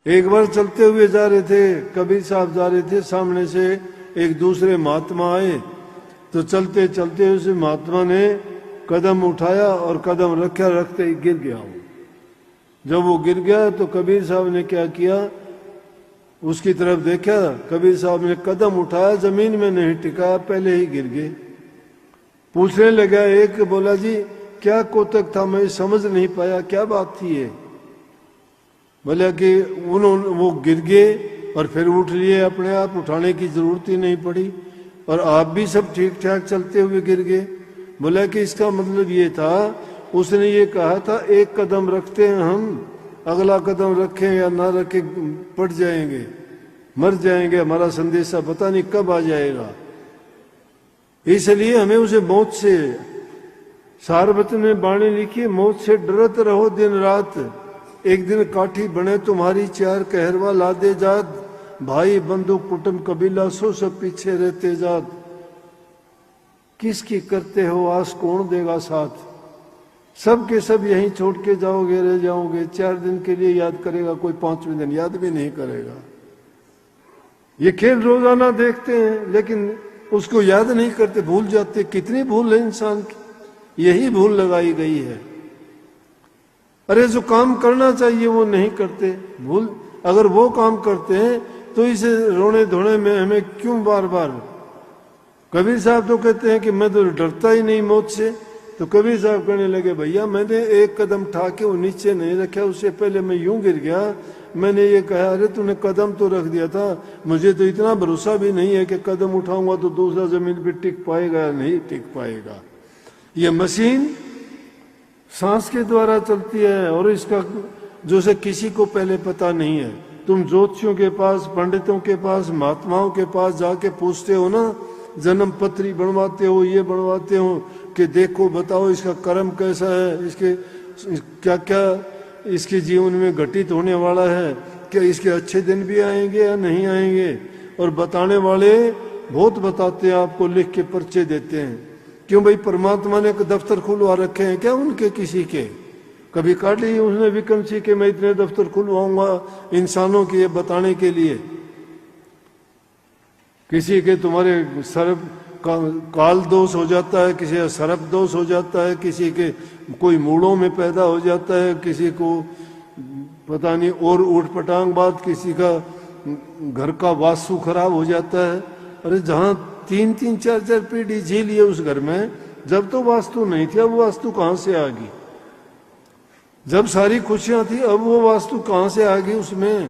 एक बार चलते हुए जा रहे थे, कबीर साहब जा रहे थे, सामने से एक दूसरे महात्मा आए। तो चलते चलते उस महात्मा ने कदम उठाया और कदम रखा, रखते ही गिर गया वो। जब वो गिर गया तो कबीर साहब ने क्या किया, उसकी तरफ देखा। कबीर साहब ने कदम उठाया, जमीन में नहीं टिकाया, पहले ही गिर गए। पूछने लगा, एक बोला जी क्या कोतक था, मैं समझ नहीं पाया, क्या बात थी ये। बोला कि वो गिर गए और फिर उठ लिए अपने आप, उठाने की जरूरत ही नहीं पड़ी, और आप भी सब ठीक ठाक चलते हुए गिर गए। बोला कि इसका मतलब ये था, उसने ये कहा था एक कदम रखते हैं हम, अगला कदम रखें या ना रखें पड़ जाएंगे, मर जाएंगे, हमारा संदेशा पता नहीं कब आ जाएगा। इसलिए हमें उसे मौत से, सारवत ने बाणी लिखी, मौत से डरत रहो दिन रात, एक दिन काठी बने तुम्हारी चार कहरवा ला दे जात, भाई बंधु कुटुंब कबीला सो सब पीछे रहते जात, किसकी करते हो आस कौन देगा साथ, सब के सब यहीं छोड़ के जाओगे, रह जाओगे, 4 दिन के लिए याद करेगा कोई, 5वें दिन याद भी नहीं करेगा। ये खेल रोजाना देखते हैं लेकिन उसको याद नहीं करते, भूल जाते। कितनी भूल है इंसान की, यही भूल लगाई गई है। अरे जो काम करना चाहिए वो नहीं करते, भूल, अगर वो काम करते हैं तो इसे रोने धोने में हमें क्यों बार बार। कबीर साहब तो कहते हैं कि मैं तो डरता ही नहीं मौत से। तो कबीर साहब कहने लगे, भैया मैंने एक कदम उठा के वो नीचे नहीं रखा, उससे पहले मैं यूं गिर गया। मैंने ये कहा, अरे तूने कदम तो रख दिया था, मुझे तो इतना भरोसा भी नहीं है कि कदम उठाऊंगा तो दूसरा जमीन पे टिक पाएगा या नहीं टिक पाएगा। ये मशीन सांस के द्वारा चलती है और इसका जो से किसी को पहले पता नहीं है। तुम ज्योतिषियों के पास, पंडितों के पास, महात्माओं के पास जाके पूछते हो ना, जन्म पत्री बनवाते हो, ये बनवाते हो कि देखो बताओ इसका कर्म कैसा है, इसके क्या क्या इसके जीवन में घटित होने वाला है, क्या इसके अच्छे दिन भी आएंगे या नहीं आएंगे। और बताने वाले बहुत बताते हैं, आपको लिख के पर्चे देते हैं। क्यों भाई, परमात्मा ने दफ्तर खुलवा रखे हैं क्या उनके किसी के? कभी काट ली उसने विकंसी के मैं इतने दफ्तर खुलवाऊंगा इंसानों के ये बताने के लिए। किसी के तुम्हारे सर्प काल दोष हो जाता है, किसी का सर्प दोष हो जाता है, किसी के कोई मूड़ों में पैदा हो जाता है, किसी को पता नहीं और ऊट पटांग बात, किसी का घर का वास्तु खराब हो जाता है। अरे जहाँ 3-3, 4-4 पीढ़ी झेली है उस घर में, जब तो वास्तु नहीं थी, अब वास्तु कहाँ से आ गई? जब सारी खुशियां थी अब वो वास्तु कहाँ से आ गई उसमें?